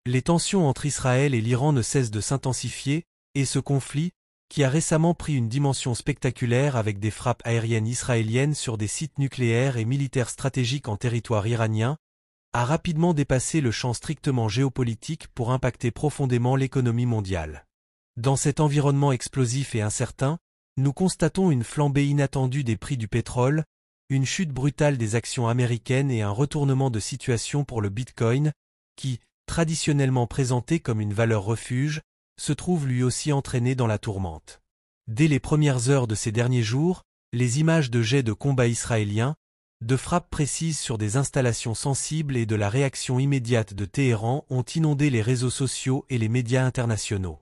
Les tensions entre Israël et l'Iran ne cessent de s'intensifier, et ce conflit, qui a récemment pris une dimension spectaculaire avec des frappes aériennes israéliennes sur des sites nucléaires et militaires stratégiques en territoire iranien, a rapidement dépassé le champ strictement géopolitique pour impacter profondément l'économie mondiale. Dans cet environnement explosif et incertain, nous constatons une flambée inattendue des prix du pétrole, une chute brutale des actions américaines et un retournement de situation pour le Bitcoin, qui, traditionnellement présenté comme une valeur refuge, se trouve lui aussi entraîné dans la tourmente. Dès les premières heures de ces derniers jours, les images de jets de combat israéliens, de frappes précises sur des installations sensibles et de la réaction immédiate de Téhéran ont inondé les réseaux sociaux et les médias internationaux.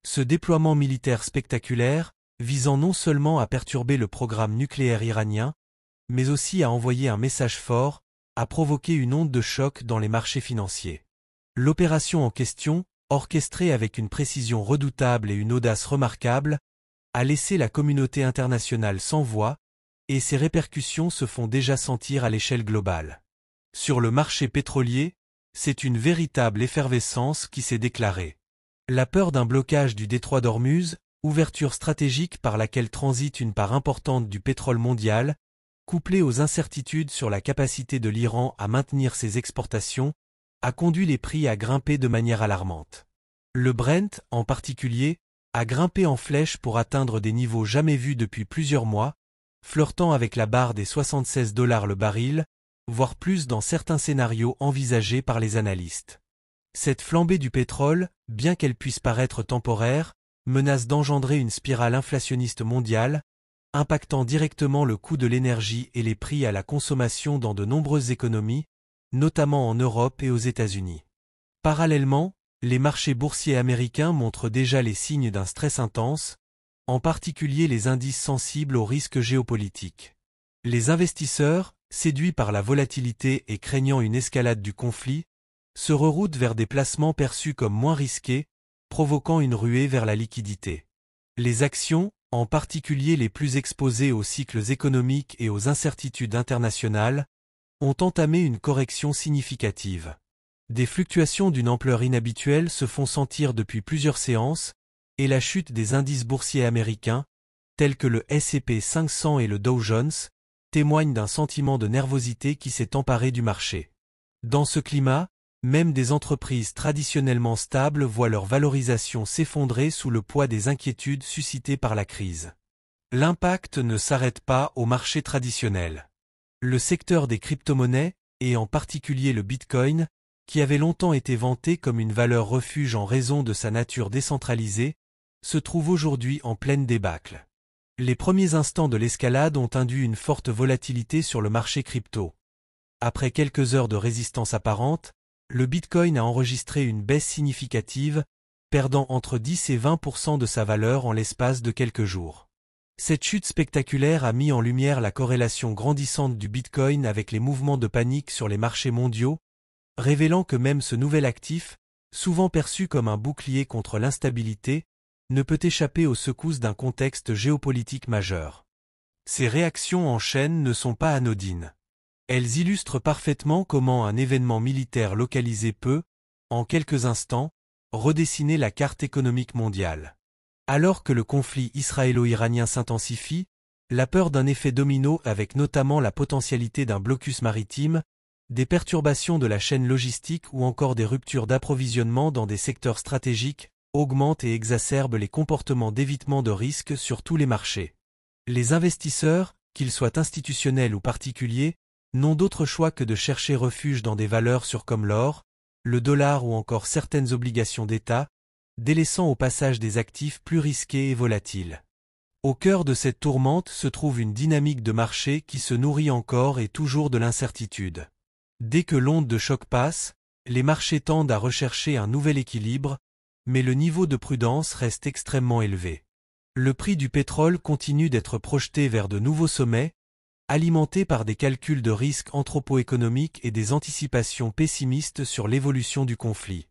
Ce déploiement militaire spectaculaire, visant non seulement à perturber le programme nucléaire iranien, mais aussi à envoyer un message fort, a provoqué une onde de choc dans les marchés financiers. L'opération en question, orchestrée avec une précision redoutable et une audace remarquable, a laissé la communauté internationale sans voix, et ses répercussions se font déjà sentir à l'échelle globale. Sur le marché pétrolier, c'est une véritable effervescence qui s'est déclarée. La peur d'un blocage du détroit d'Ormuz, ouverture stratégique par laquelle transite une part importante du pétrole mondial, couplée aux incertitudes sur la capacité de l'Iran à maintenir ses exportations, a conduit les prix à grimper de manière alarmante. Le Brent, en particulier, a grimpé en flèche pour atteindre des niveaux jamais vus depuis plusieurs mois, flirtant avec la barre des $76 le baril, voire plus dans certains scénarios envisagés par les analystes. Cette flambée du pétrole, bien qu'elle puisse paraître temporaire, menace d'engendrer une spirale inflationniste mondiale, impactant directement le coût de l'énergie et les prix à la consommation dans de nombreuses économies, notamment en Europe et aux États-Unis. Parallèlement, les marchés boursiers américains montrent déjà les signes d'un stress intense, en particulier les indices sensibles aux risques géopolitiques. Les investisseurs, séduits par la volatilité et craignant une escalade du conflit, se reroutent vers des placements perçus comme moins risqués, provoquant une ruée vers la liquidité. Les actions, en particulier les plus exposées aux cycles économiques et aux incertitudes internationales, ont entamé une correction significative. Des fluctuations d'une ampleur inhabituelle se font sentir depuis plusieurs séances, et la chute des indices boursiers américains, tels que le S&P 500 et le Dow Jones, témoigne d'un sentiment de nervosité qui s'est emparé du marché. Dans ce climat, même des entreprises traditionnellement stables voient leur valorisation s'effondrer sous le poids des inquiétudes suscitées par la crise. L'impact ne s'arrête pas au marché traditionnel. Le secteur des crypto-monnaies, et en particulier le Bitcoin, qui avait longtemps été vanté comme une valeur refuge en raison de sa nature décentralisée, se trouve aujourd'hui en pleine débâcle. Les premiers instants de l'escalade ont induit une forte volatilité sur le marché crypto. Après quelques heures de résistance apparente, le Bitcoin a enregistré une baisse significative, perdant entre 10 et 20% de sa valeur en l'espace de quelques jours. Cette chute spectaculaire a mis en lumière la corrélation grandissante du Bitcoin avec les mouvements de panique sur les marchés mondiaux, révélant que même ce nouvel actif, souvent perçu comme un bouclier contre l'instabilité, ne peut échapper aux secousses d'un contexte géopolitique majeur. Ces réactions en chaîne ne sont pas anodines. Elles illustrent parfaitement comment un événement militaire localisé peut, en quelques instants, redessiner la carte économique mondiale. Alors que le conflit israélo-iranien s'intensifie, la peur d'un effet domino avec notamment la potentialité d'un blocus maritime, des perturbations de la chaîne logistique ou encore des ruptures d'approvisionnement dans des secteurs stratégiques augmente et exacerbe les comportements d'évitement de risque sur tous les marchés. Les investisseurs, qu'ils soient institutionnels ou particuliers, n'ont d'autre choix que de chercher refuge dans des valeurs sûres comme l'or, le dollar ou encore certaines obligations d'État, délaissant au passage des actifs plus risqués et volatiles. Au cœur de cette tourmente se trouve une dynamique de marché qui se nourrit encore et toujours de l'incertitude. Dès que l'onde de choc passe, les marchés tendent à rechercher un nouvel équilibre, mais le niveau de prudence reste extrêmement élevé. Le prix du pétrole continue d'être projeté vers de nouveaux sommets, alimenté par des calculs de risque anthropo-économiques et des anticipations pessimistes sur l'évolution du conflit.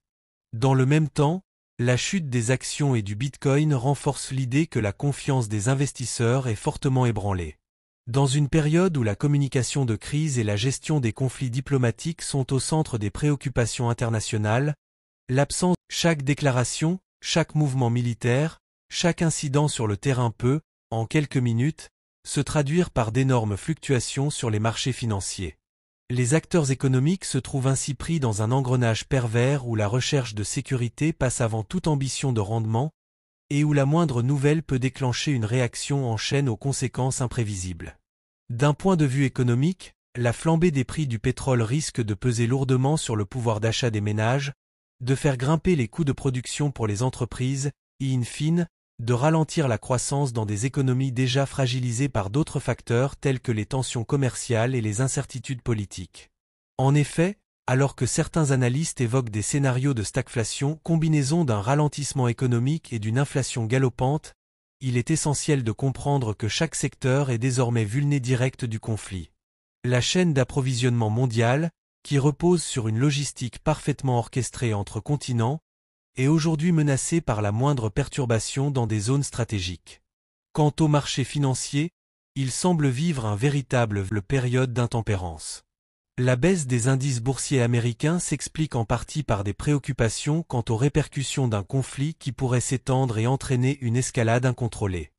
Dans le même temps, la chute des actions et du Bitcoin renforce l'idée que la confiance des investisseurs est fortement ébranlée. Dans une période où la communication de crise et la gestion des conflits diplomatiques sont au centre des préoccupations internationales, L'absence, chaque déclaration, chaque mouvement militaire, chaque incident sur le terrain peut, en quelques minutes, se traduire par d'énormes fluctuations sur les marchés financiers. Les acteurs économiques se trouvent ainsi pris dans un engrenage pervers où la recherche de sécurité passe avant toute ambition de rendement, et où la moindre nouvelle peut déclencher une réaction en chaîne aux conséquences imprévisibles. D'un point de vue économique, la flambée des prix du pétrole risque de peser lourdement sur le pouvoir d'achat des ménages, de faire grimper les coûts de production pour les entreprises, et in fine, de ralentir la croissance dans des économies déjà fragilisées par d'autres facteurs tels que les tensions commerciales et les incertitudes politiques. En effet, alors que certains analystes évoquent des scénarios de stagflation, combinaison d'un ralentissement économique et d'une inflation galopante, il est essentiel de comprendre que chaque secteur est désormais vulnérable direct du conflit. La chaîne d'approvisionnement mondiale, qui repose sur une logistique parfaitement orchestrée entre continents, est aujourd'hui menacée par la moindre perturbation dans des zones stratégiques. Quant au marché financier, il semble vivre un véritable période d'intempérance. La baisse des indices boursiers américains s'explique en partie par des préoccupations quant aux répercussions d'un conflit qui pourrait s'étendre et entraîner une escalade incontrôlée.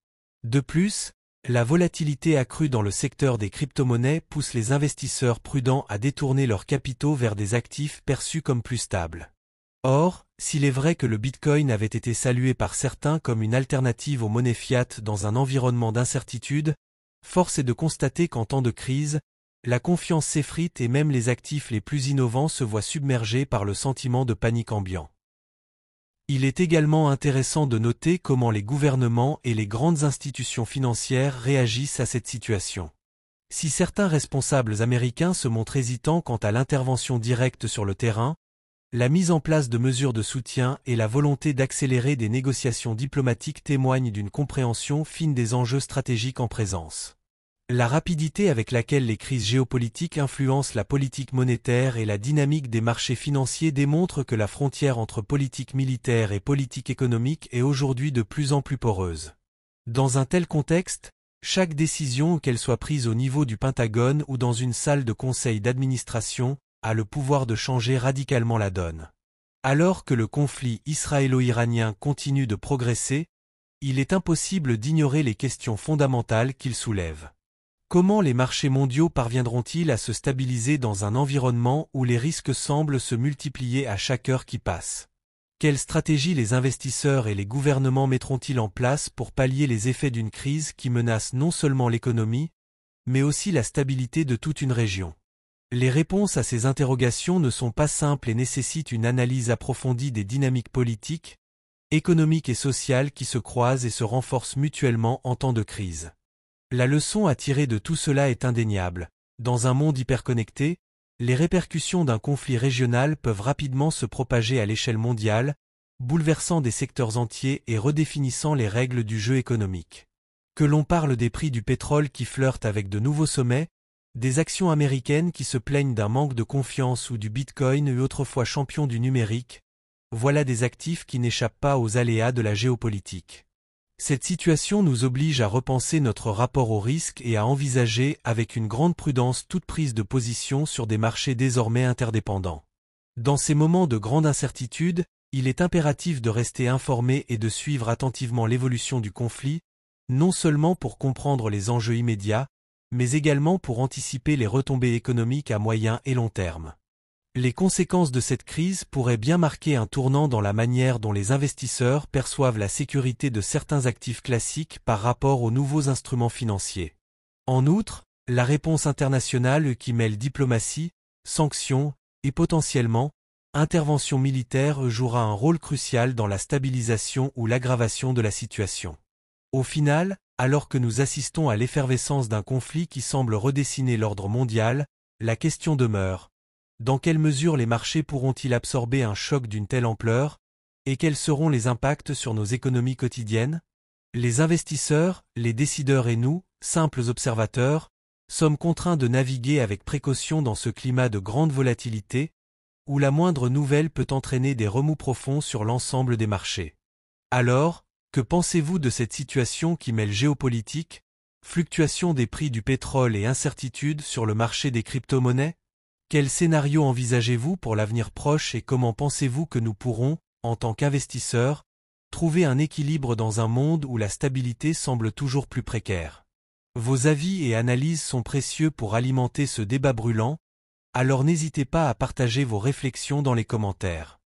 De plus, la volatilité accrue dans le secteur des crypto-monnaies pousse les investisseurs prudents à détourner leurs capitaux vers des actifs perçus comme plus stables. Or, s'il est vrai que le Bitcoin avait été salué par certains comme une alternative aux monnaies fiat dans un environnement d'incertitude, force est de constater qu'en temps de crise, la confiance s'effrite et même les actifs les plus innovants se voient submergés par le sentiment de panique ambiant. Il est également intéressant de noter comment les gouvernements et les grandes institutions financières réagissent à cette situation. Si certains responsables américains se montrent hésitants quant à l'intervention directe sur le terrain, la mise en place de mesures de soutien et la volonté d'accélérer des négociations diplomatiques témoignent d'une compréhension fine des enjeux stratégiques en présence. La rapidité avec laquelle les crises géopolitiques influencent la politique monétaire et la dynamique des marchés financiers démontre que la frontière entre politique militaire et politique économique est aujourd'hui de plus en plus poreuse. Dans un tel contexte, chaque décision, qu'elle soit prise au niveau du Pentagone ou dans une salle de conseil d'administration, a le pouvoir de changer radicalement la donne. Alors que le conflit israélo-iranien continue de progresser, il est impossible d'ignorer les questions fondamentales qu'il soulève. Comment les marchés mondiaux parviendront-ils à se stabiliser dans un environnement où les risques semblent se multiplier à chaque heure qui passe? Quelles stratégies les investisseurs et les gouvernements mettront-ils en place pour pallier les effets d'une crise qui menace non seulement l'économie, mais aussi la stabilité de toute une région? Les réponses à ces interrogations ne sont pas simples et nécessitent une analyse approfondie des dynamiques politiques, économiques et sociales qui se croisent et se renforcent mutuellement en temps de crise. La leçon à tirer de tout cela est indéniable. Dans un monde hyperconnecté, les répercussions d'un conflit régional peuvent rapidement se propager à l'échelle mondiale, bouleversant des secteurs entiers et redéfinissant les règles du jeu économique. Que l'on parle des prix du pétrole qui flirtent avec de nouveaux sommets, des actions américaines qui se plaignent d'un manque de confiance ou du Bitcoin autrefois champion du numérique, voilà des actifs qui n'échappent pas aux aléas de la géopolitique. Cette situation nous oblige à repenser notre rapport au risque et à envisager avec une grande prudence toute prise de position sur des marchés désormais interdépendants. Dans ces moments de grande incertitude, il est impératif de rester informé et de suivre attentivement l'évolution du conflit, non seulement pour comprendre les enjeux immédiats, mais également pour anticiper les retombées économiques à moyen et long terme. Les conséquences de cette crise pourraient bien marquer un tournant dans la manière dont les investisseurs perçoivent la sécurité de certains actifs classiques par rapport aux nouveaux instruments financiers. En outre, la réponse internationale qui mêle diplomatie, sanctions et potentiellement intervention militaire jouera un rôle crucial dans la stabilisation ou l'aggravation de la situation. Au final, alors que nous assistons à l'effervescence d'un conflit qui semble redessiner l'ordre mondial, la question demeure: dans quelle mesure les marchés pourront-ils absorber un choc d'une telle ampleur, et quels seront les impacts sur nos économies quotidiennes? Les investisseurs, les décideurs et nous, simples observateurs, sommes contraints de naviguer avec précaution dans ce climat de grande volatilité, où la moindre nouvelle peut entraîner des remous profonds sur l'ensemble des marchés. Alors, que pensez-vous de cette situation qui mêle géopolitique, fluctuation des prix du pétrole et incertitude sur le marché des crypto-monnaies? Quel scénario envisagez-vous pour l'avenir proche et comment pensez-vous que nous pourrons, en tant qu'investisseurs, trouver un équilibre dans un monde où la stabilité semble toujours plus précaire? Vos avis et analyses sont précieux pour alimenter ce débat brûlant, alors n'hésitez pas à partager vos réflexions dans les commentaires.